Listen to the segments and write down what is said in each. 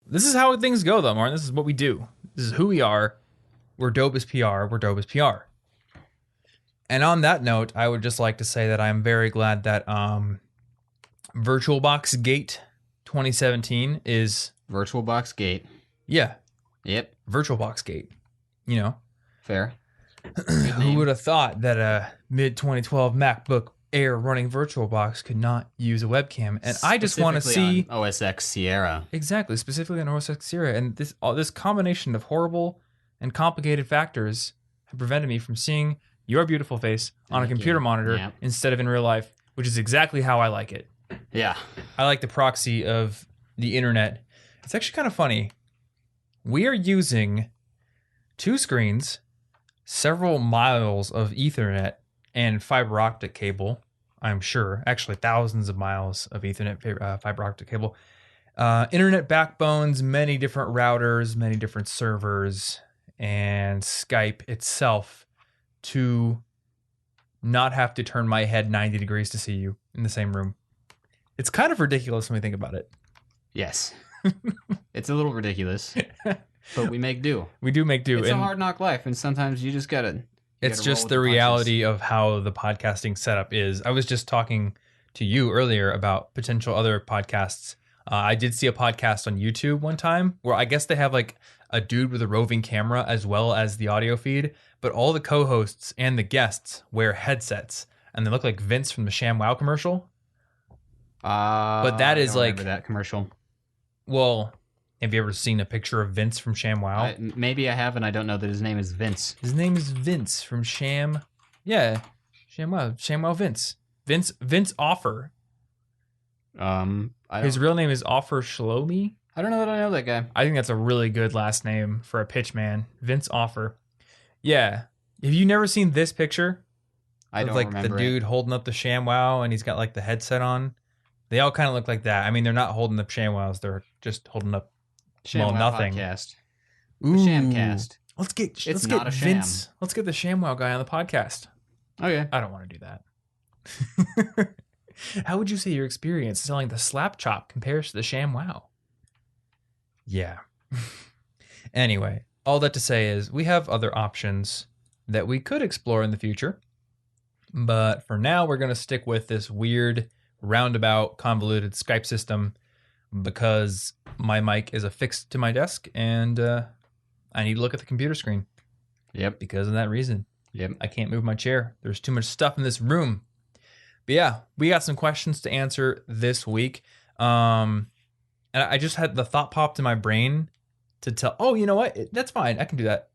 This is how things go, though, Martin. This is what we do. This is who we are. We're dope as PR. We're dope as PR. And on that note, I would just like to say that I'm very glad that VirtualBox Gate 2017 is... VirtualBox Gate. Yeah. Yep. VirtualBox Gate. You know. Fair. Who would have thought that a mid-2012 MacBook Air running VirtualBox could not use a webcam? And I just want to see... on OS X Sierra. Exactly. Specifically on OS X Sierra. And this combination of horrible and complicated factors have prevented me from seeing your beautiful face on a computer monitor instead of in real life, which is exactly how I like it. Yeah. I like the proxy of the internet. It's actually kind of funny. We are using 2 screens, several miles of Ethernet and fiber optic cable, I'm sure. Actually, thousands of miles of Ethernet fiber optic cable. Internet backbones, many different routers, many different servers, and Skype itself to not have to turn my head 90 degrees to see you in the same room. It's kind of ridiculous when we think about it. Yes. It's a little ridiculous, but we make do. We do make do. It's a hard knock life, and sometimes you just gotta... It's just the reality of how the podcasting setup is. I was just talking to you earlier about potential other podcasts. I did see a podcast on YouTube one time where I guess they have like a dude with a roving camera as well as the audio feed, but all the co-hosts and the guests wear headsets and they look like Vince from the ShamWow commercial. But that is like that commercial. Well, have you ever seen a picture of Vince from ShamWow? Maybe I have, and I don't know that his name is Vince. His name is Vince from ShamWow. ShamWow Vince. Vince Offer. His real name is Offer Shlomi. I don't know that I know that guy. I think that's a really good last name for a pitch man. Vince Offer. Yeah. Have you never seen this picture? I don't remember the dude holding up the ShamWow and he's got like the headset on. They all kind of look like that. I mean, they're not holding up ShamWows. They're just holding up nothing. Podcast. Ooh. The Shamcast. Let's get not a sham. Vince. Let's get the ShamWow guy on the podcast. Okay. I don't want to do that. How would you say your experience selling the Slap Chop compares to the ShamWow? Yeah. Anyway, all that to say is we have other options that we could explore in the future. But for now, we're going to stick with this weird, roundabout, convoluted Skype system because my mic is affixed to my desk and I need to look at the computer screen. Yep. Because of that reason. Yep. I can't move my chair. There's too much stuff in this room. But yeah, we got some questions to answer this week. And I just had the thought popped in my brain to tell, oh, you know what? That's fine. I can do that.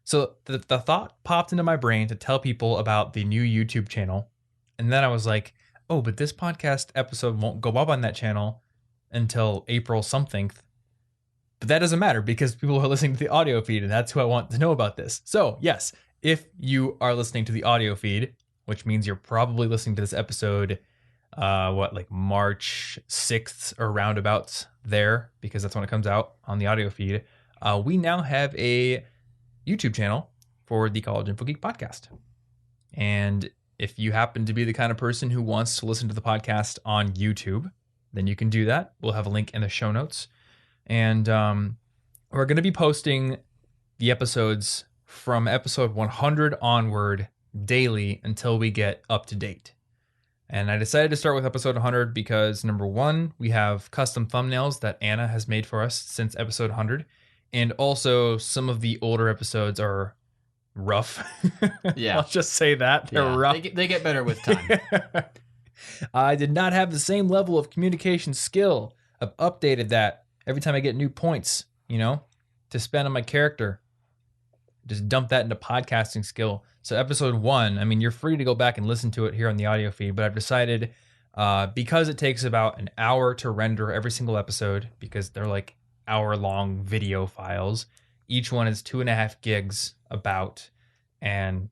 So the thought popped into my brain to tell people about the new YouTube channel. And then I was like, oh, but this podcast episode won't go up on that channel until April something. But that doesn't matter because people are listening to the audio feed and that's who I want to know about this. So yes, if you are listening to the audio feed, which means you're probably listening to this episode, March 6th or roundabouts there, because that's when it comes out on the audio feed. We now have a YouTube channel for the College Info Geek podcast. And if you happen to be the kind of person who wants to listen to the podcast on YouTube, then you can do that. We'll have a link in the show notes. And we're going to be posting the episodes from episode 100 onward daily until we get up to date. And I decided to start with episode 100 because, number one, we have custom thumbnails that Anna has made for us since episode 100. And also, some of the older episodes are rough. Yeah. I'll just say that. They're rough. They get better with time. I did not have the same level of communication skill. I've updated that every time I get new points, to spend on my character. Just dump that into podcasting skill. So episode 1, I mean, you're free to go back and listen to it here on the audio feed, but I've decided because it takes about an hour to render every single episode, because they're like hour-long video files, each one is 2.5 gigs about, and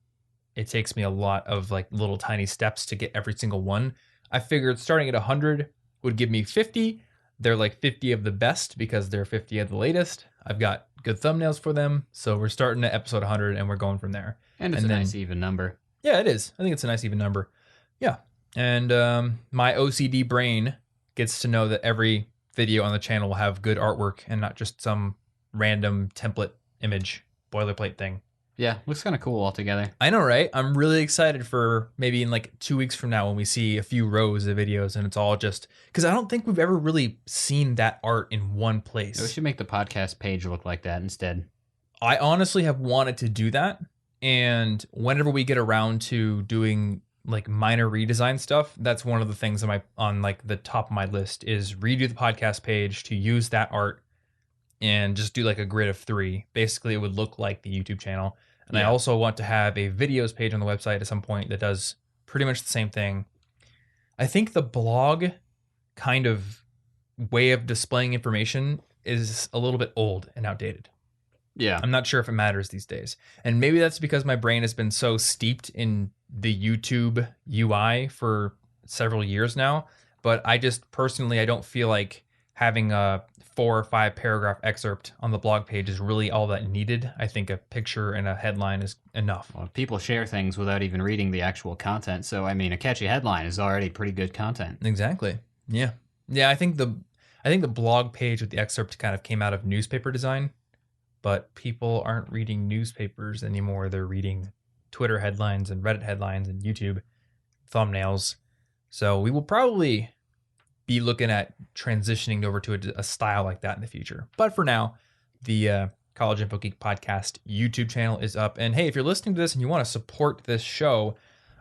it takes me a lot of like little tiny steps to get every single one. I figured starting at 100 would give me 50. They're like 50 of the best because they're 50 of the latest. I've got good thumbnails for them. So we're starting at episode 100 and we're going from there. And it's a nice even number. Yeah, it is. I think it's a nice even number. Yeah. And my OCD brain gets to know that every video on the channel will have good artwork and not just some random template image boilerplate thing. Yeah, looks kind of cool altogether. I know, right? I'm really excited for maybe in like 2 weeks from now when we see a few rows of videos and it's all just because I don't think we've ever really seen that art in one place. We should make the podcast page look like that instead. I honestly have wanted to do that. And whenever we get around to doing like minor redesign stuff, that's one of the things on like the top of my list is redo the podcast page to use that art and just do like a grid of 3. Basically, it would look like the YouTube channel. And I also want to have a videos page on the website at some point that does pretty much the same thing. I think the blog kind of way of displaying information is a little bit old and outdated. Yeah. I'm not sure if it matters these days. And maybe that's because my brain has been so steeped in the YouTube UI for several years now. But I just personally, I don't feel like having a 4 or 5 paragraph excerpt on the blog page is really all that needed. I think a picture and a headline is enough. Well, people share things without even reading the actual content. So, I mean, a catchy headline is already pretty good content. Exactly. Yeah. Yeah, I think the blog page with the excerpt kind of came out of newspaper design, but people aren't reading newspapers anymore. They're reading Twitter headlines and Reddit headlines and YouTube thumbnails. So we will probably be looking at transitioning over to a style like that in the future. But for now, the College Info Geek Podcast YouTube channel is up. And hey, if you're listening to this and you want to support this show,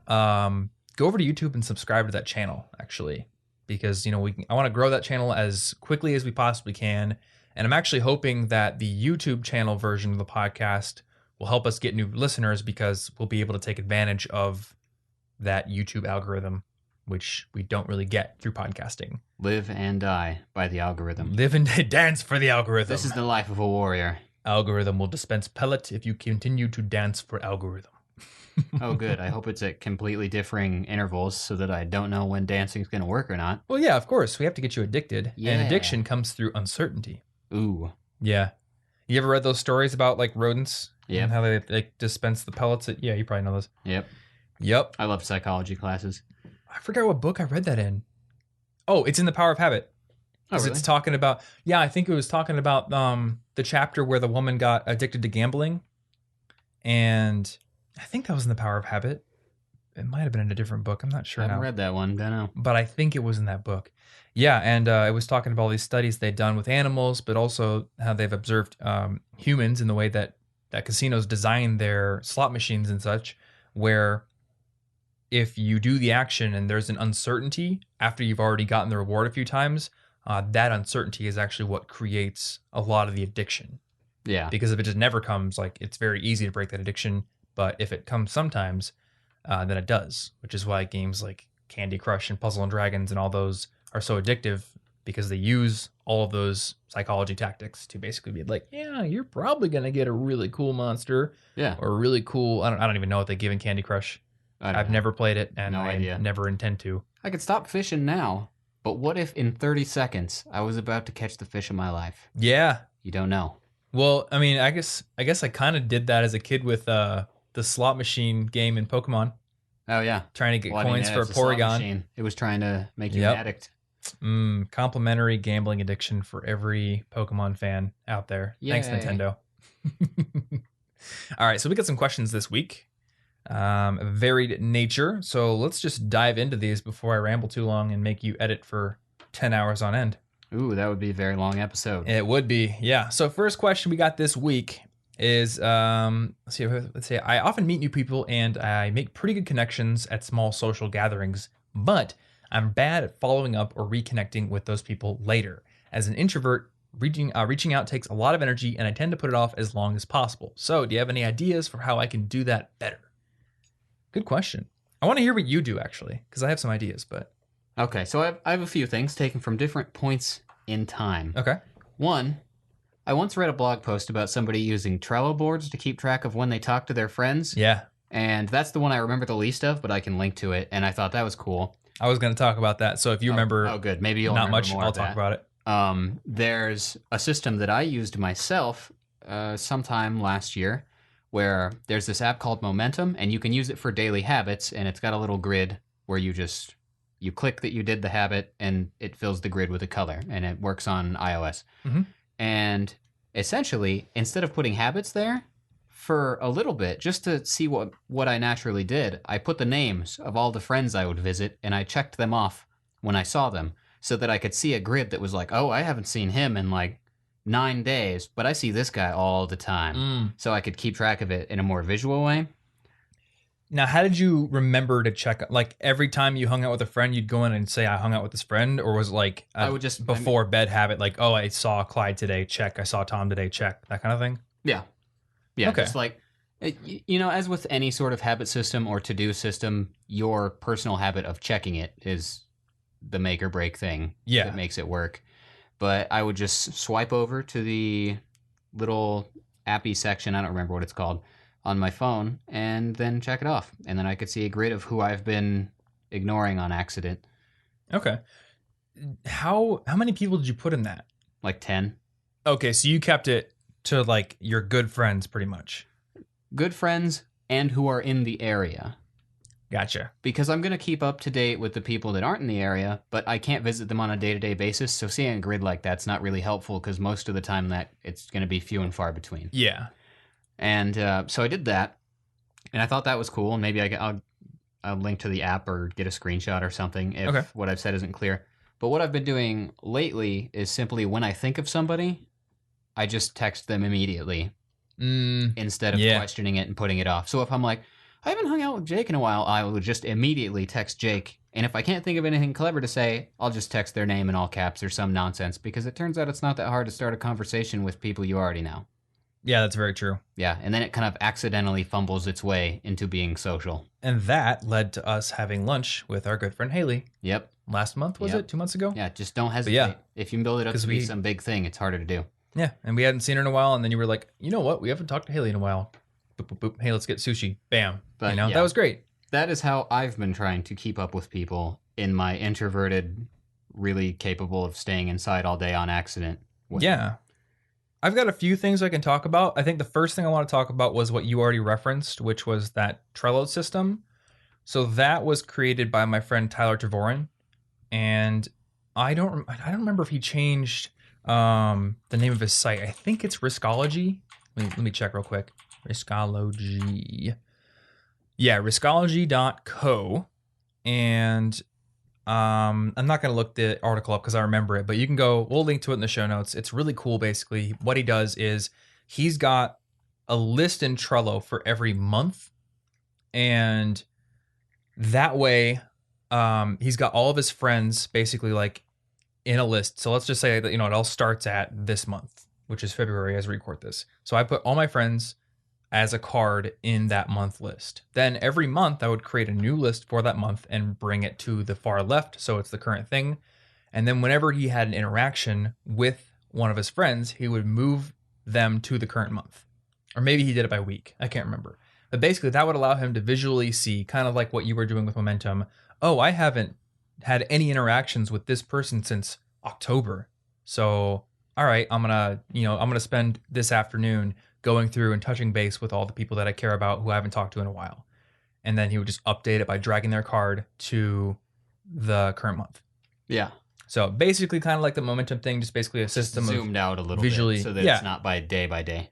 go over to YouTube and subscribe to that channel, actually. Because, I want to grow that channel as quickly as we possibly can. And I'm actually hoping that the YouTube channel version of the podcast will help us get new listeners because we'll be able to take advantage of that YouTube algorithm, which we don't really get through podcasting. Live and die by the algorithm. Live and dance for the algorithm. This is the life of a warrior. Algorithm will dispense pellet if you continue to dance for algorithm. Oh, good. I hope it's at completely differing intervals so that I don't know when dancing's going to work or not. Well, yeah, of course. We have to get you addicted. Yeah. And addiction comes through uncertainty. Ooh. Yeah. You ever read those stories about like rodents? Yeah. And how they dispense the pellets? Yeah, you probably know those. Yep. I love psychology classes. I forgot what book I read that in. Oh, it's in The Power of Habit. Oh, really? It's talking about, I think it was talking about the chapter where the woman got addicted to gambling. And I think that was in The Power of Habit. It might have been in a different book. I'm not sure I haven't now. read that one. Don't know. But I think it was in that book. Yeah, and it was talking about all these studies they'd done with animals, but also how they've observed humans in the way that casinos design their slot machines and such, where if you do the action and there's an uncertainty after you've already gotten the reward a few times, that uncertainty is actually what creates a lot of the addiction. Yeah. Because if it just never comes, like it's very easy to break that addiction. But if it comes sometimes, then it does, which is why games like Candy Crush and Puzzle and Dragons and all those are so addictive because they use all of those psychology tactics to basically be like, yeah, you're probably going to get a really cool monster. Yeah. Or a really cool, I don't even know what they give in Candy Crush. I've never played it and No idea. Never intend to. I could stop fishing now, but what if in 30 seconds I was about to catch the fish of my life? Yeah. You don't know. Well, I mean, I guess I kind of did that as a kid with the slot machine game in Pokemon. Oh, yeah. Trying to get coins for a it's slot Porygon. machine. It was trying to make you an addict. Complimentary gambling addiction for every Pokemon fan out there. Yay. Thanks, Nintendo. All right, so we got some questions this week. Varied nature. So let's just dive into these before I ramble too long and make you edit for 10 hours on end. Ooh, that would be a very long episode. It would be, yeah. So first question we got this week is, let's say I often meet new people and I make pretty good connections at small social gatherings, but I'm bad at following up or reconnecting with those people later. As an introvert, reaching out takes a lot of energy and I tend to put it off as long as possible. So do you have any ideas for how I can do that better? Good question. I want to hear what you do, actually, because I have some ideas, but... Okay, so I have a few things taken from different points in time. Okay. One, I once read a blog post about somebody using Trello boards to keep track of when they talk to their friends. Yeah. And that's the one I remember the least of, but I can link to it, and I thought that was cool. I was going to talk about that, so if you remember... Oh, good. Maybe you'll not remember much, more I'll of talk that. about it. There's a system that I used myself sometime last year where there's this app called Momentum, and you can use it for daily habits, and it's got a little grid where you just You click that you did the habit, and it fills the grid with a color, and it works on iOS. Mm-hmm. And essentially, instead of putting habits there, for a little bit, just to see what I naturally did, I put the names of all the friends I would visit, and I checked them off when I saw them, so that I could see a grid that was like, oh, I haven't seen him in like 9 days, but I see this guy all the time. So I could keep track of it in a more visual way. Now, how did you remember to check? Like every time you hung out with a friend, you'd go in and say, "I hung out with this friend," or was it like I would just before bed habit, like, "Oh, I saw Clyde today. Check. I saw Tom today. Check." That kind of thing. Yeah. Okay. Just like, as with any sort of habit system or to-do system, your personal habit of checking it is the make or break thing that makes it work. But I would just swipe over to the little appy section, I don't remember what it's called, on my phone, and then check it off. And then I could see a grid of who I've been ignoring on accident. Okay. How many people did you put in that? Like 10. Okay, so you kept it to like your good friends pretty much. Good friends and who are in the area. Gotcha. Because I'm going to keep up to date with the people that aren't in the area, but I can't visit them on a day-to-day basis. So seeing a grid like that's not really helpful because most of the time that it's going to be few and far between. Yeah. And so I did that, and I thought that was cool. And maybe I'll link to the app or get a screenshot or something if what I've said isn't clear. But what I've been doing lately is simply when I think of somebody, I just text them immediately instead of questioning it and putting it off. So if I'm like, I haven't hung out with Jake in a while, I will just immediately text Jake. And if I can't think of anything clever to say, I'll just text their name in all caps or some nonsense, because it turns out it's not that hard to start a conversation with people you already know. Yeah, that's very true. Yeah, and then it kind of accidentally fumbles its way into being social. And that led to us having lunch with our good friend Haley. Yep. Last month, was it? 2 months ago? Yeah, just don't hesitate. Yeah. If you can build it up to be some big thing, it's harder to do. Yeah, and we hadn't seen her in a while, and then you were like, you know what? We haven't talked to Haley in a while. Boop, boop, boop. Hey, let's get sushi. Bam. But, that was great. That is how I've been trying to keep up with people in my introverted, really capable of staying inside all day on accident. Yeah. I've got a few things I can talk about. I think the first thing I want to talk about was what you already referenced, which was that Trello system. So that was created by my friend Tyler Tavorin, and I don't remember if he changed the name of his site. I think it's Riskology. Let me check real quick. Riskology. Yeah, riskology.co. And I'm not going to look the article up because I remember it, but you can go, we'll link to it in the show notes. It's really cool. Basically, what he does is he's got a list in Trello for every month. And that way, he's got all of his friends basically like in a list. So let's just say that, it all starts at this month, which is February as we record this. So I put all my friends as a card in that month list. Then every month I would create a new list for that month and bring it to the far left, so it's the current thing. And then whenever he had an interaction with one of his friends, he would move them to the current month. Or maybe he did it by week. I can't remember. But basically that would allow him to visually see, kind of like what you were doing with Momentum. Oh, I haven't had any interactions with this person since October. So, all right, I'm going to spend this afternoon going through and touching base with all the people that I care about who I haven't talked to in a while. And then he would just update it by dragging their card to the current month. Yeah. So basically kind of like the Momentum thing, just basically a system zoomed out a little visually, bit so that it's not by day.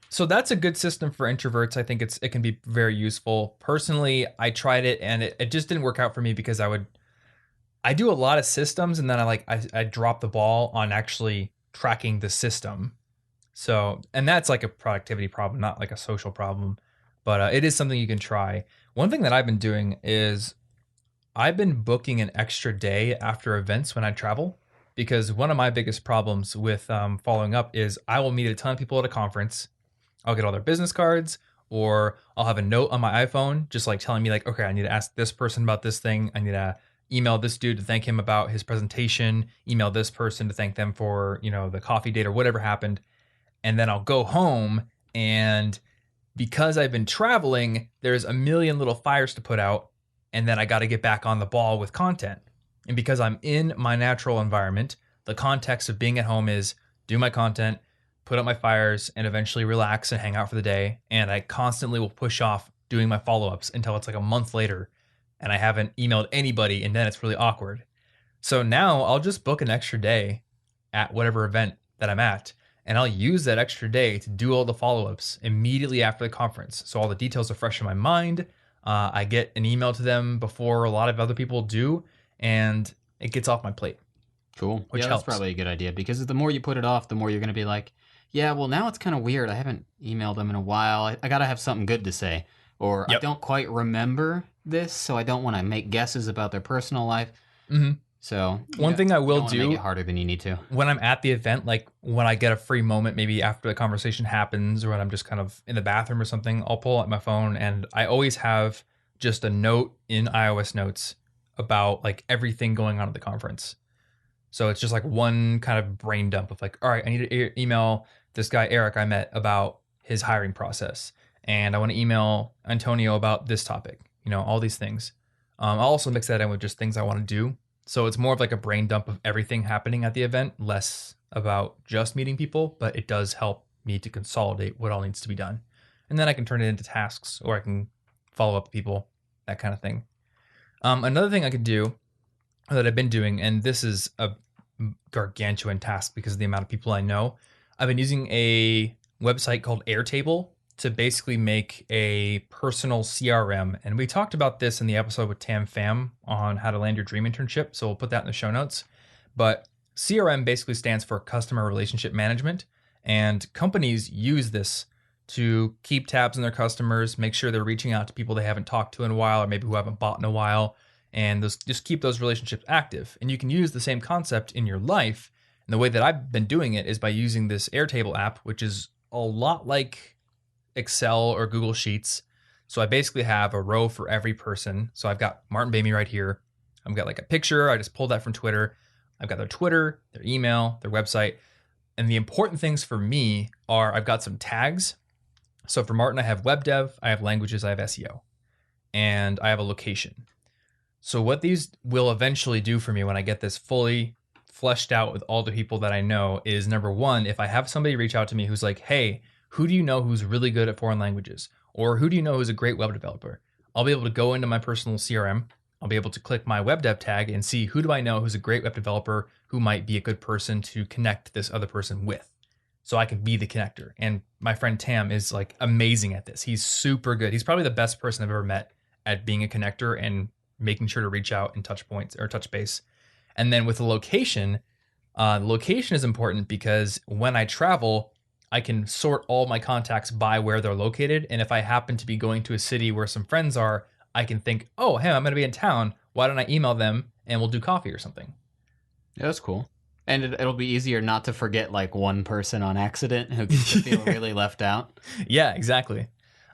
So that's a good system for introverts. I think it can be very useful. Personally, I tried it and it just didn't work out for me because I do a lot of systems and then I drop the ball on actually tracking the system. So, and that's like a productivity problem, not like a social problem, but it is something you can try. One thing that I've been doing is I've been booking an extra day after events when I travel, because one of my biggest problems with following up is I will meet a ton of people at a conference. I'll get all their business cards, or I'll have a note on my iPhone just like telling me like, okay, I need to ask this person about this thing. I need to email this dude to thank him about his presentation, email this person to thank them for, the coffee date or whatever happened. And then I'll go home, and because I've been traveling, there's a million little fires to put out, and then I got to get back on the ball with content. And because I'm in my natural environment, the context of being at home is do my content, put up my fires, and eventually relax and hang out for the day. And I constantly will push off doing my follow-ups until it's like a month later. and I haven't emailed anybody, and then it's really awkward. So now I'll just book an extra day at whatever event that I'm at, and I'll use that extra day to do all the follow-ups immediately after the conference. So all the details are fresh in my mind. I get an email to them before a lot of other people do, and it gets off my plate. Cool. Which yeah, helps. That's probably a good idea, because the more you put it off, the more you're going to be like, yeah, well, now it's kind of weird. I haven't emailed them in a while. I got to have something good to say. Or I don't quite remember this, so I don't want to make guesses about their personal life. Mm-hmm. So one thing I will do, make it harder than you need to. When I'm at the event, like when I get a free moment, maybe after the conversation happens, or when I'm just kind of in the bathroom or something, I'll pull out my phone, and I always have just a note in iOS Notes about like everything going on at the conference. So it's just like one kind of brain dump of like, all right, I need to email this guy Eric I met about his hiring process, and I want to email Antonio about this topic. All these things. I'll also mix that in with just things I want to do. So it's more of like a brain dump of everything happening at the event, less about just meeting people, but it does help me to consolidate what all needs to be done. And then I can turn it into tasks, or I can follow up with people, that kind of thing. Another thing I could do that I've been doing, and this is a gargantuan task because of the amount of people I know, I've been using a website called Airtable to basically make a personal CRM. And we talked about this in the episode with Tam Pham on how to land your dream internship. So we'll put that in the show notes. But CRM basically stands for customer relationship management. And companies use this to keep tabs on their customers, make sure they're reaching out to people they haven't talked to in a while, or maybe who haven't bought in a while, and just keep those relationships active. And you can use the same concept in your life. And the way that I've been doing it is by using this Airtable app, which is a lot like Excel or Google Sheets. So I basically have a row for every person. So I've got Martin Bamey right here. I've got like a picture. I just pulled that from Twitter. I've got their Twitter, their email, their website. And the important things for me are I've got some tags. So for Martin, I have web dev, I have languages, I have SEO, and I have a location. So what these will eventually do for me when I get this fully fleshed out with all the people that I know is, number one, if I have somebody reach out to me who's like, hey, who do you know who's really good at foreign languages? Or who do you know who's a great web developer? I'll be able to go into my personal CRM. I'll be able to click my web dev tag and see who do I know who's a great web developer who might be a good person to connect this other person with. So I can be the connector. And my friend Tam is like amazing at this. He's super good. He's probably the best person I've ever met at being a connector and making sure to reach out and touch points or touch base. And then with the location is important because when I travel, I can sort all my contacts by where they're located. And if I happen to be going to a city where some friends are, I can think, oh, hey, I'm going to be in town. Why don't I email them and we'll do coffee or something? Yeah, that's cool. And it'll be easier not to forget like one person on accident who gets to feel really left out. Yeah, exactly.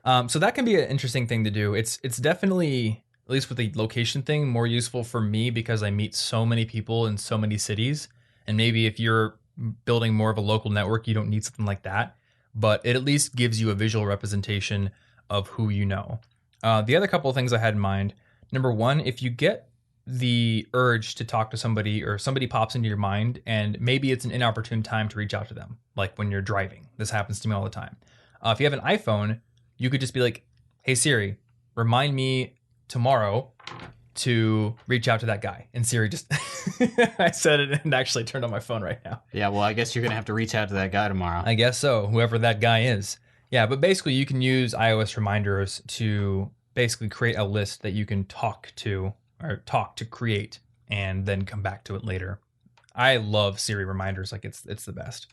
So that can be an interesting thing to do. It's definitely, at least with the location thing, more useful for me because I meet so many people in so many cities. And maybe if you're building more of a local network, you don't need something like that. But it at least gives you a visual representation of who you know. The other couple of things I had in mind. Number one, if you get the urge to talk to somebody or somebody pops into your mind and maybe it's an inopportune time to reach out to them, like when you're driving. This happens to me all the time. If you have an iPhone, you could just be like, hey Siri, remind me tomorrow to reach out to that guy. And Siri just, I said it and actually turned on my phone right now. Yeah, well, I guess you're going to have to reach out to that guy tomorrow. I guess so, whoever that guy is. Yeah, but basically you can use iOS reminders to basically create a list that you can talk to create and then come back to it later. I love Siri reminders, like it's the best.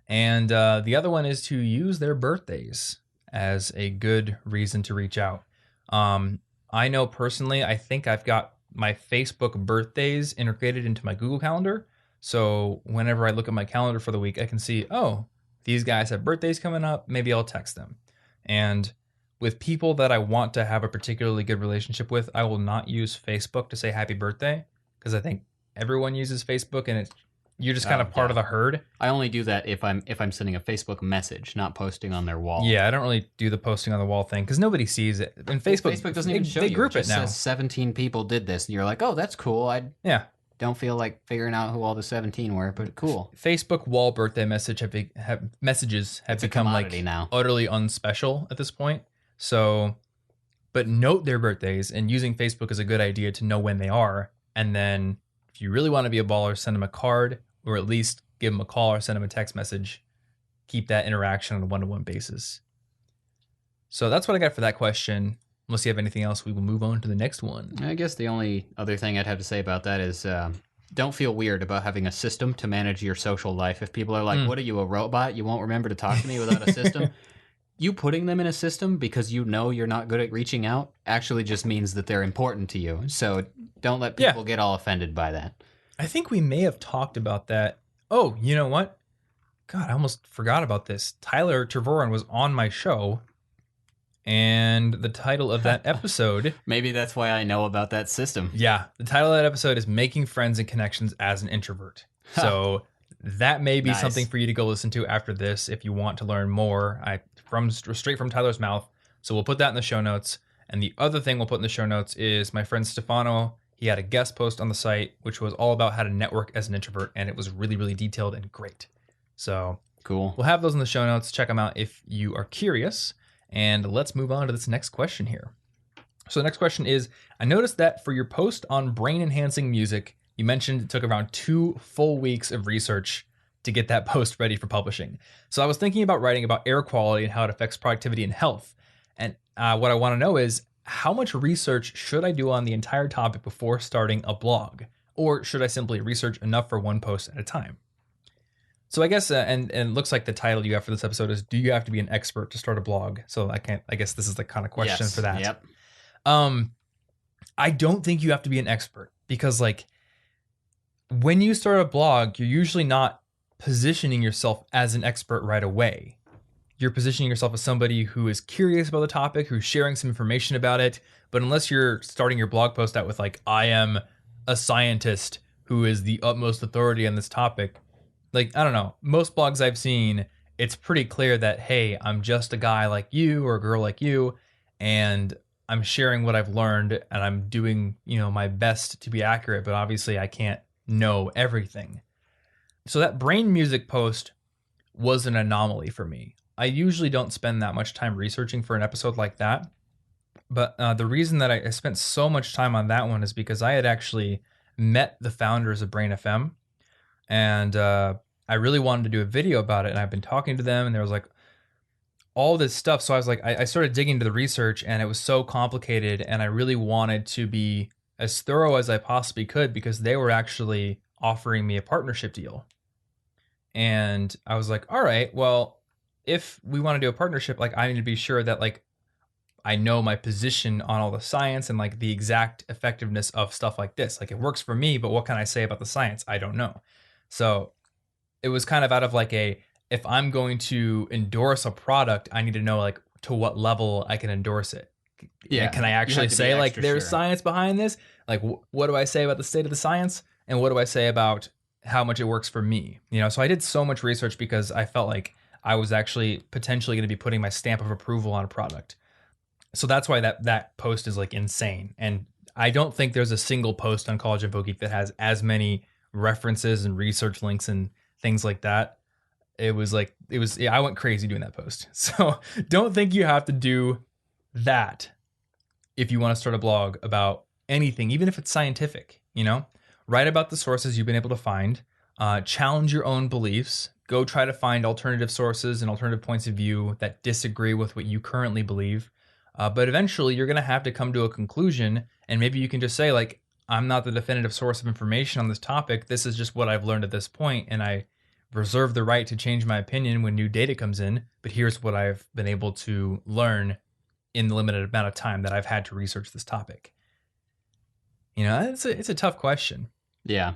And the other one is to use their birthdays as a good reason to reach out. I know personally, I think I've got my Facebook birthdays integrated into my Google Calendar. So whenever I look at my calendar for the week, I can see, oh, these guys have birthdays coming up. Maybe I'll text them. And with people that I want to have a particularly good relationship with, I will not use Facebook to say happy birthday because I think everyone uses Facebook and you're just kind of part of the herd. I only do that if I'm sending a Facebook message, not posting on their wall. Yeah, I don't really do the posting on the wall thing because nobody sees it. And Facebook doesn't even show they you. Group it now. Says 17 people did this, and you're like, oh, that's cool. Yeah. Don't feel like figuring out who all the 17 were, but cool. Facebook wall birthday messages have become like now. Utterly unspecial at this point. So but note their birthdays, and using Facebook is a good idea to know when they are. And then if you really want to be a baller, send them a card, or at least give them a call or send them a text message. Keep that interaction on a one-to-one basis. So that's what I got for that question. Unless you have anything else, we will move on to the next one. I guess the only other thing I'd have to say about that is don't feel weird about having a system to manage your social life. If people are like, what are you, a robot? You won't remember to talk to me without a system? You putting them in a system because you know you're not good at reaching out actually just means that they're important to you. So don't let people get all offended by that. I think we may have talked about that. Oh, you know what? God, I almost forgot about this. Tyler Tervoren was on my show, and the title of that episode... Maybe that's why I know about that system. Yeah, the title of that episode is Making Friends and Connections as an Introvert. So that may be something for you to go listen to after this if you want to learn more. Straight from Tyler's mouth. So we'll put that in the show notes. And the other thing we'll put in the show notes is my friend Stefano. He had a guest post on the site, which was all about how to network as an introvert, and it was really, really detailed and great. So cool. We'll have those in the show notes. Check them out if you are curious. And let's move on to this next question here. So the next question is, I noticed that for your post on brain-enhancing music, you mentioned it took around 2 full weeks of research to get that post ready for publishing. So I was thinking about writing about air quality and how it affects productivity and health. And what I want to know is, how much research should I do on the entire topic before starting a blog? Or should I simply research enough for one post at a time? So I guess, and it looks like the title you have for this episode is, do you have to be an expert to start a blog? So I guess this is the kind of question for that. Yep. I don't think you have to be an expert, because like when you start a blog, you're usually not positioning yourself as an expert right away. You're positioning yourself as somebody who is curious about the topic, who's sharing some information about it. But unless you're starting your blog post out with like, I am a scientist who is the utmost authority on this topic, like, I don't know, most blogs I've seen, it's pretty clear that, hey, I'm just a guy like you or a girl like you, and I'm sharing what I've learned, and I'm doing, my best to be accurate, but obviously I can't know everything. So that brain music post was an anomaly for me. I usually don't spend that much time researching for an episode like that. But the reason that I spent so much time on that one is because I had actually met the founders of Brain FM, and I really wanted to do a video about it. And I've been talking to them, and there was like all this stuff. So I was like, I started digging into the research, and it was so complicated. And I really wanted to be as thorough as I possibly could, because they were actually offering me a partnership deal. And I was like, all right, well, if we want to do a partnership, like I need to be sure that like I know my position on all the science and like the exact effectiveness of stuff like this. Like it works for me, but what can I say about the science? I don't know. So it was kind of out of like if I'm going to endorse a product, I need to know like to what level I can endorse it. Yeah. Can I actually say like there's science behind this? Like what do I say about the state of the science? And what do I say about how much it works for me? So I did so much research because I felt like I was actually potentially going to be putting my stamp of approval on a product. So that's why that post is like insane. And I don't think there's a single post on College Info Geek that has as many references and research links and things like that. I went crazy doing that post. So don't think you have to do that if you want to start a blog about anything, even if it's scientific, write about the sources you've been able to find, challenge your own beliefs, go try to find alternative sources and alternative points of view that disagree with what you currently believe. But eventually you're going to have to come to a conclusion, and maybe you can just say like, I'm not the definitive source of information on this topic. This is just what I've learned at this point, and I reserve the right to change my opinion when new data comes in. But here's what I've been able to learn in the limited amount of time that I've had to research this topic. It's a tough question. Yeah.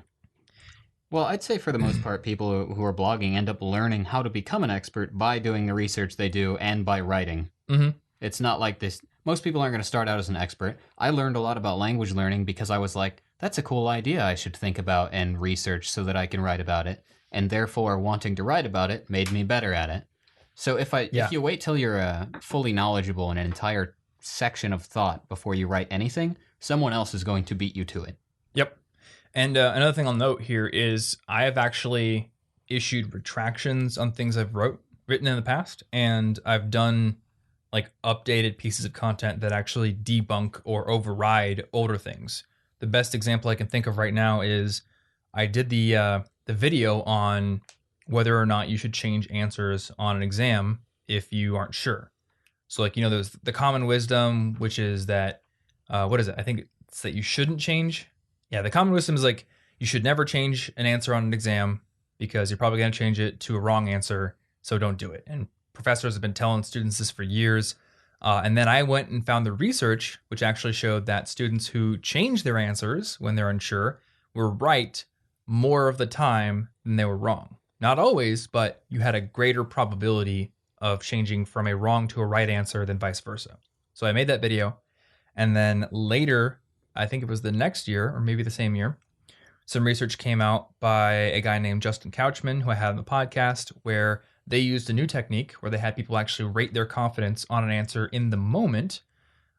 Well, I'd say for the most part, people who are blogging end up learning how to become an expert by doing the research they do and by writing. Mm-hmm. It's not like this. Most people aren't going to start out as an expert. I learned a lot about language learning because I was like, that's a cool idea I should think about and research so that I can write about it. And therefore, wanting to write about it made me better at it. So if you wait till you're fully knowledgeable in an entire section of thought before you write anything, someone else is going to beat you to it. Yep. And another thing I'll note here is I have actually issued retractions on things I've written in the past, and I've done like updated pieces of content that actually debunk or override older things. The best example I can think of right now is I did the video on whether or not you should change answers on an exam if you aren't sure. So like, there's the common wisdom, which is that, what is it? I think it's that you shouldn't change. Yeah, the common wisdom is like, you should never change an answer on an exam because you're probably going to change it to a wrong answer. So don't do it. And professors have been telling students this for years. And then I went and found the research, which actually showed that students who change their answers when they're unsure were right more of the time than they were wrong. Not always, but you had a greater probability of changing from a wrong to a right answer than vice versa. So I made that video. And then later, I think it was the next year or maybe the same year, some research came out by a guy named Justin Couchman, who I had on the podcast, where they used a new technique where they had people actually rate their confidence on an answer in the moment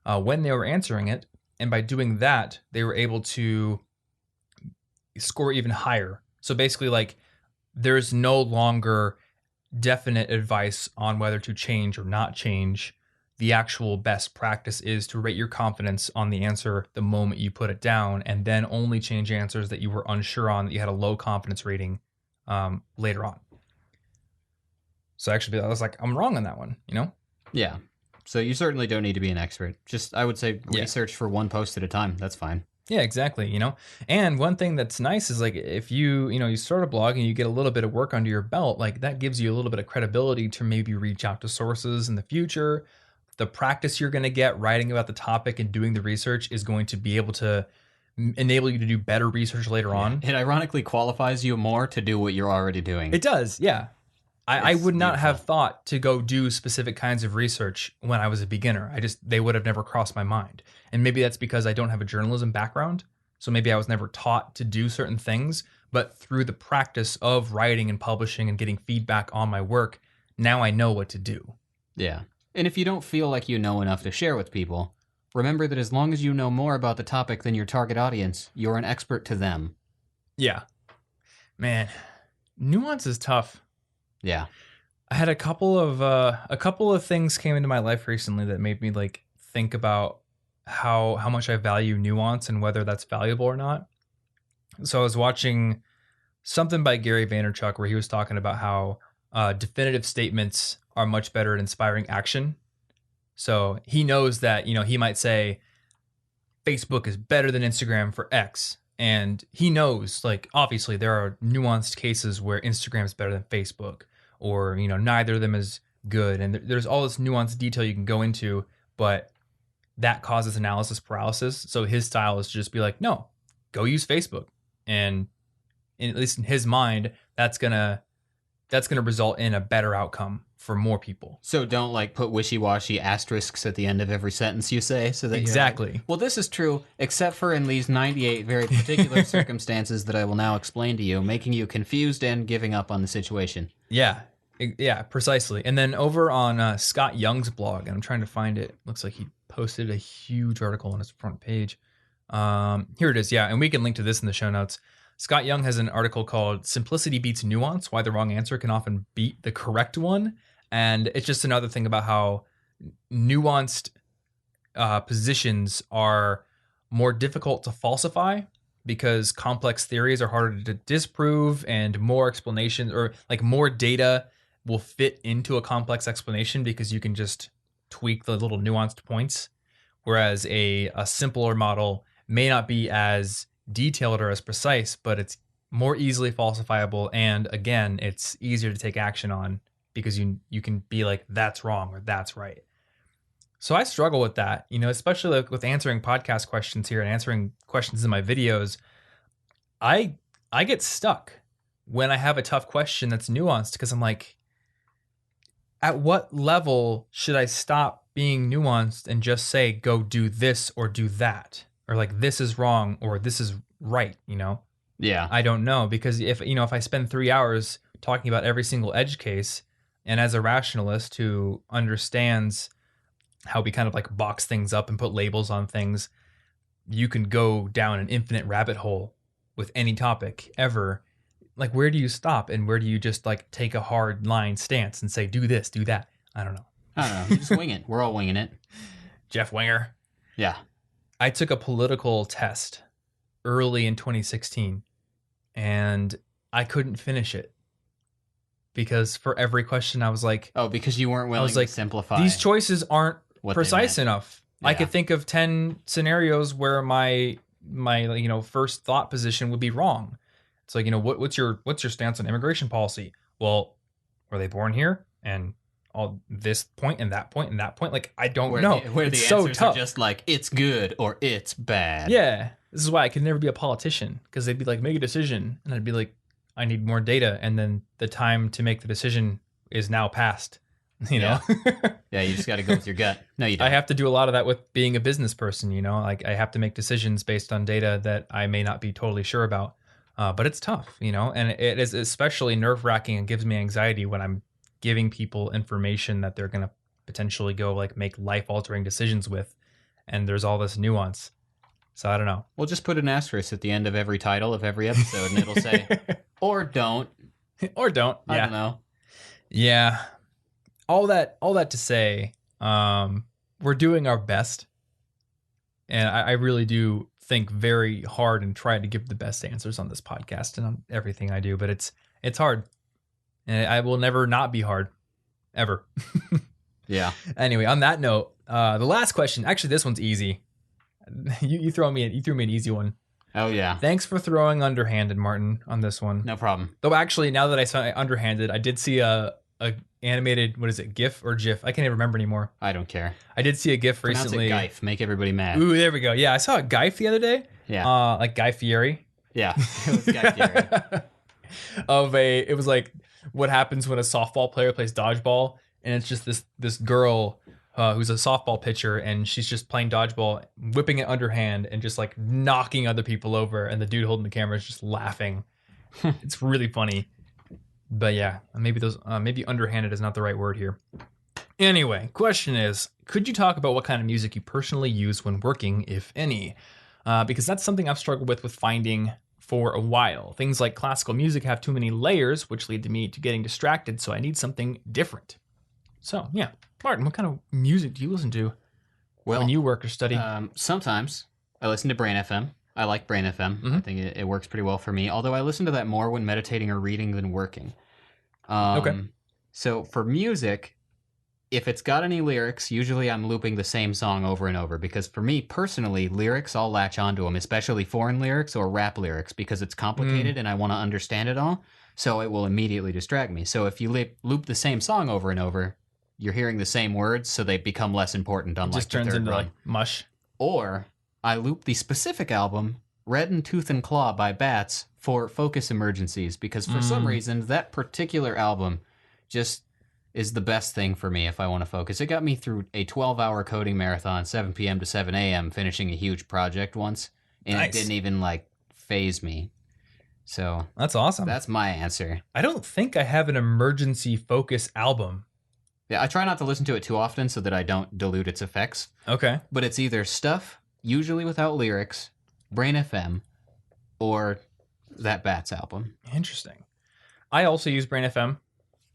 when they were answering it. And by doing that, they were able to score even higher. So basically, like, there's no longer definite advice on whether to change or not change. The actual best practice is to rate your confidence on the answer the moment you put it down, and then only change answers that you were unsure on, that you had a low confidence rating later on. So actually, I was like, I'm wrong on that one, Yeah. So you certainly don't need to be an expert. Just, I would say, research for one post at a time. That's fine. Yeah, exactly. And one thing that's nice is like if you start a blog and you get a little bit of work under your belt, like that gives you a little bit of credibility to maybe reach out to sources in the future. The practice you're going to get writing about the topic and doing the research is going to be able to enable you to do better research later on. It ironically qualifies you more to do what you're already doing. It does, yeah. I would not have thought to go do specific kinds of research when I was a beginner. They would have never crossed my mind. And maybe that's because I don't have a journalism background. So maybe I was never taught to do certain things, but through the practice of writing and publishing and getting feedback on my work, now I know what to do. Yeah. And if you don't feel like you know enough to share with people, remember that as long as you know more about the topic than your target audience, you're an expert to them. Yeah. Man, nuance is tough. Yeah. I had a couple of things came into my life recently that made me like think about how much I value nuance and whether that's valuable or not. So I was watching something by Gary Vaynerchuk where he was talking about how definitive statements are much better at inspiring action. So he knows that, he might say Facebook is better than Instagram for X. And he knows, like, obviously there are nuanced cases where Instagram is better than Facebook, or, neither of them is good. And there's all this nuanced detail you can go into, but that causes analysis paralysis. So his style is to just be like, no, go use Facebook. And at least in his mind, that's gonna result in a better outcome for more people. So don't like put wishy-washy asterisks at the end of every sentence you say, so that exactly. Like, well, this is true, except for in these 98 very particular circumstances that I will now explain to you, making you confused and giving up on the situation. Yeah, precisely. And then over on Scott Young's blog, and I'm trying to find it. Looks like he posted a huge article on his front page. Here it is. Yeah, and we can link to this in the show notes. Scott Young has an article called "Simplicity Beats Nuance: Why the Wrong Answer Can Often Beat the Correct One." And it's just another thing about how nuanced positions are more difficult to falsify because complex theories are harder to disprove, and more explanations or like more data will fit into a complex explanation because you can just tweak the little nuanced points. Whereas a simpler model may not be as detailed or as precise, but it's more easily falsifiable. And again, it's easier to take action on because you can be like, that's wrong or that's right. So I struggle with that, especially like with answering podcast questions here and answering questions in my videos. I get stuck when I have a tough question that's nuanced because I'm like, at what level should I stop being nuanced and just say, go do this or do that? Or like, this is wrong or this is right, Yeah. I don't know, because if I spend 3 hours talking about every single edge case, and as a rationalist who understands how we kind of like box things up and put labels on things, you can go down an infinite rabbit hole with any topic ever. Like, where do you stop and where do you just like take a hard line stance and say, do this, do that? I don't know. I don't know. You just wing it. We're all winging it. Jeff Winger. Yeah. I took a political test early in 2016 and I couldn't finish it because for every question I was like, oh, because you weren't willing to simplify. These choices aren't precise enough. Yeah. I could think of 10 scenarios where my first thought position would be wrong. It's like, what's your stance on immigration policy? Well, were they born here? And all this point and that point and that point, like I don't know. Where it's the answers are just like it's good or it's bad. Yeah, this is why I could never be a politician, because they'd be like, make a decision, and I'd be like, I need more data, and then the time to make the decision is now past. You know? Yeah, you just got to go with your gut. No, you don't. I have to do a lot of that with being a business person. Like I have to make decisions based on data that I may not be totally sure about. But it's tough, and it is especially nerve-wracking and gives me anxiety when I'm giving people information that they're going to potentially go like make life-altering decisions with, and there's all this nuance. So I don't know. We'll just put an asterisk at the end of every title of every episode, and it'll say, or don't. Or don't. I don't know. Yeah. All that to say, we're doing our best. And I really do think very hard and try to give the best answers on this podcast and on everything I do, but it's hard. And I will never not be hard. Ever. Yeah. Anyway, on that note, the last question, actually this one's easy. You threw me an easy one. Oh yeah. Thanks for throwing underhanded, Martin, on this one. No problem. Though actually, now that I saw underhanded, I did see a animated, what is it, GIF or GIF? I can't even remember anymore. I don't care. I did see a GIF recently. Pronounce it Geif. Make everybody mad. Ooh, there we go. Yeah, I saw a GIF the other day. Yeah. Like Guy Fieri. Yeah, it was Guy Fieri. It was like what happens when a softball player plays dodgeball, and it's just this girl who's a softball pitcher, and she's just playing dodgeball, whipping it underhand, and just like knocking other people over, and the dude holding the camera is just laughing. It's really funny. But yeah, maybe underhanded is not the right word here. Anyway, question is, could you talk about what kind of music you personally use when working, if any? Because that's something I've struggled with finding for a while. Things like classical music have too many layers, which lead to me to getting distracted, so I need something different. So yeah, Martin, what kind of music do you listen to when you work or study? Sometimes I listen to Brain FM. I like Brain FM. Mm-hmm. I think it works pretty well for me, although I listen to that more when meditating or reading than working. Okay. So for music, if it's got any lyrics, usually I'm looping the same song over and over, because for me personally, lyrics, I'll latch onto them, especially foreign lyrics or rap lyrics, because it's complicated and I want to understand it all, so it will immediately distract me. So if you loop the same song over and over, you're hearing the same words, so they become less important on like the third run. It just turns into like mush. Or I loop the specific album, Red in Tooth and Claw by Bats, for focus emergencies, because for some reason, that particular album just is the best thing for me if I want to focus. It got me through a 12-hour coding marathon, 7 p.m. to 7 a.m., finishing a huge project once, and It didn't even, phase me. So that's awesome. That's my answer. I don't think I have an emergency focus album. Yeah, I try not to listen to it too often so that I don't dilute its effects. Okay. But it's either stuff, usually without lyrics, Brain FM, or that Bats album. Interesting. I also use Brain FM,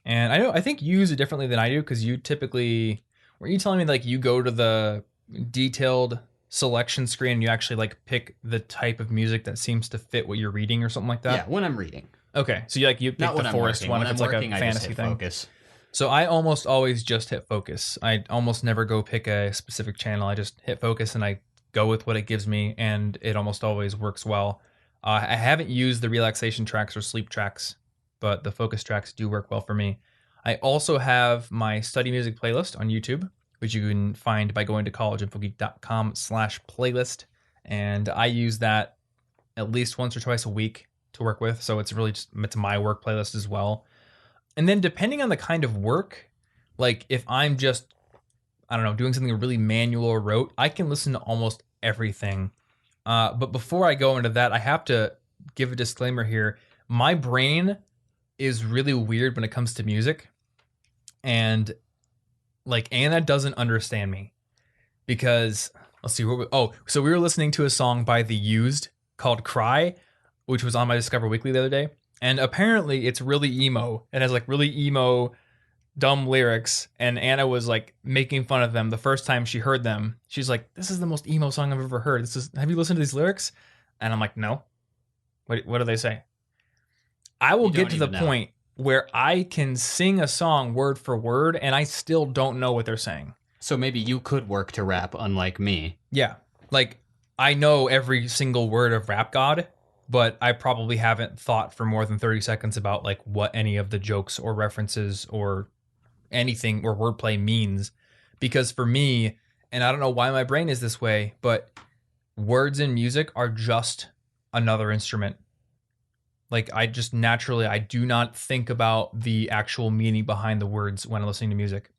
and I think you use it differently than I do, because you typically, were you telling me you go to the detailed selection screen and you actually pick the type of music that seems to fit what you're reading or something like that? Yeah, when I'm reading. Okay, so you pick the forest one if it's working, a fantasy thing. Focus. So I almost always just hit focus. I almost never go pick a specific channel. I just hit focus and I go with what it gives me, and it almost always works well. I haven't used the relaxation tracks or sleep tracks, but the focus tracks do work well for me. I also have my study music playlist on YouTube, which you can find by going to collegeinfogeek.com/playlist. And I use that at least once or twice a week to work with. So it's my work playlist as well. And then depending on the kind of work, if I'm just, doing something really manual or rote, I can listen to almost everything. But before I go into that, I have to give a disclaimer here. My brain is really weird when it comes to music. And Anna doesn't understand me, because let's see. So we were listening to a song by The Used called Cry, which was on my Discover Weekly the other day. And apparently it's really emo. It has really emo dumb lyrics, and Anna was like making fun of them the first time she heard them. She's like, "This is the most emo song I've ever heard. Have you listened to these lyrics?" And I'm like, "No. What do they say?" I will get to the point where I can sing a song word for word, and I still don't know what they're saying. So maybe you could work to rap, unlike me. Yeah, like I know every single word of Rap God, but I probably haven't thought for more than 30 seconds about like what any of the jokes or references or anything or wordplay means. Because for me, and I don't know why my brain is this way, but words in music are just another instrument. Like I just naturally, I do not think about the actual meaning behind the words when I'm listening to music.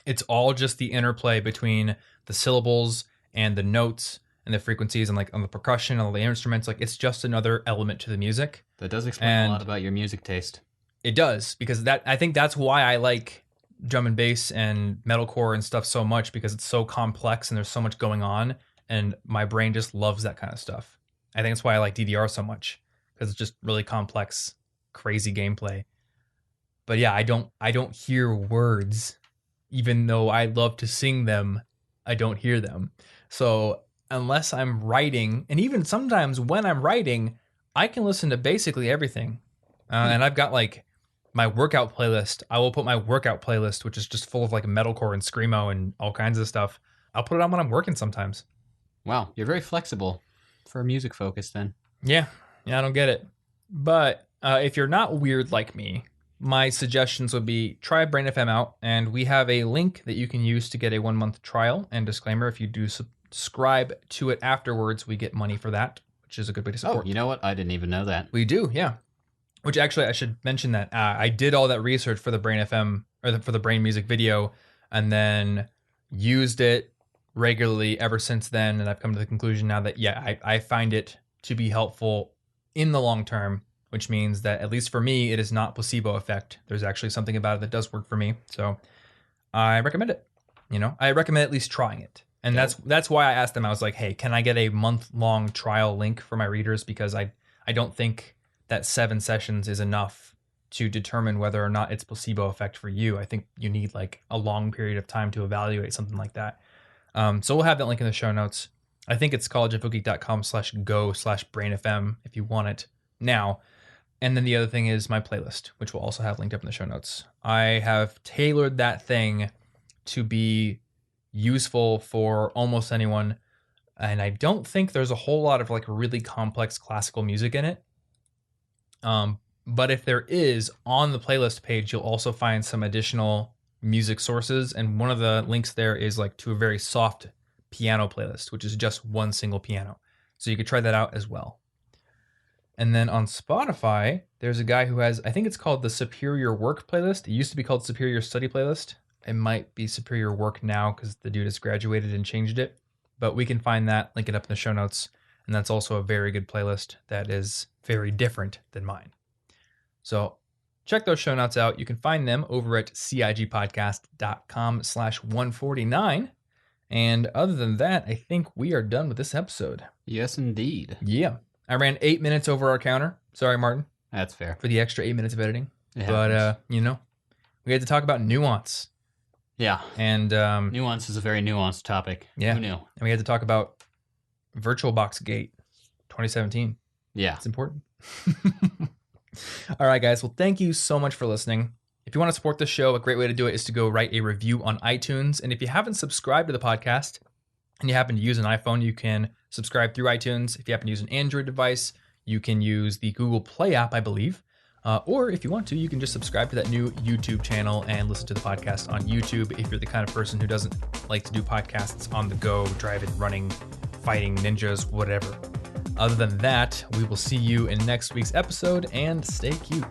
It's all just the interplay between the syllables and the notes and the frequencies and like on the percussion and all the instruments. Like it's just another element to the music. That does explain a lot about your music taste. It does, because I think that's why I like drum and bass and metalcore and stuff so much, because it's so complex and there's so much going on, and my brain just loves that kind of stuff. I think that's why I like DDR so much, because it's just really complex, crazy gameplay. But yeah, I don't hear words, even though I love to sing them. I don't hear them. So unless I'm writing, and even sometimes when I'm writing, I can listen to basically everything. And I've got like my workout playlist. I will put my workout playlist, which is just full of like metalcore and screamo and all kinds of stuff. I'll put it on when I'm working sometimes. Wow, you're very flexible for music focus then. Yeah, I don't get it. But if you're not weird like me, my suggestions would be try Brain FM out, and we have a link that you can use to get a 1-month trial. And disclaimer, if you do subscribe to it afterwards, we get money for that, which is a good way to support. Oh, you know what? I didn't even know that. We do, yeah. Which actually, I should mention that I did all that research for the Brain FM, or for the Brain Music video, and then used it regularly ever since then. And I've come to the conclusion now that, yeah, I find it to be helpful in the long term, which means that, at least for me, it is not placebo effect. There's actually something about it that does work for me. So I recommend it. I recommend at least trying it. And that's why I asked them. I was like, hey, can I get a month-long trial link for my readers? Because I don't think that 7 sessions is enough to determine whether or not it's placebo effect for you. I think you need like a long period of time to evaluate something like that. So we'll have that link in the show notes. I think it's collegeofboogie.com/go/brainfm if you want it now. And then the other thing is my playlist, which we'll also have linked up in the show notes. I have tailored that thing to be useful for almost anyone. And I don't think there's a whole lot of like really complex classical music in it. But if there is, on the playlist page, you'll also find some additional music sources. And one of the links there is like to a very soft piano playlist, which is just one single piano. So you could try that out as well. And then on Spotify, there's a guy who has, I think it's called the Superior Work playlist. It used to be called Superior Study playlist. It might be Superior Work now because the dude has graduated and changed it. But we can find that, link it up in the show notes. And that's also a very good playlist that is very different than mine. So check those show notes out. You can find them over at cigpodcast.com/149. And other than that, I think we are done with this episode. Yes, indeed. Yeah. I ran 8 minutes over our counter. Sorry, Martin. That's fair. For the extra 8 minutes of editing. But, we had to talk about nuance. Yeah. And nuance is a very nuanced topic. Yeah. Who knew? And we had to talk about VirtualBox Gate 2017. Yeah. It's important. All right, guys. Well, thank you so much for listening. If you want to support the show, a great way to do it is to go write a review on iTunes. And if you haven't subscribed to the podcast and you happen to use an iPhone, you can subscribe through iTunes. If you happen to use an Android device, you can use the Google Play app, I believe. Or if you want to, you can just subscribe to that new YouTube channel and listen to the podcast on YouTube if you're the kind of person who doesn't like to do podcasts on the go, driving, running, fighting, ninjas, whatever. Other than that, we will see you in next week's episode, and stay cute.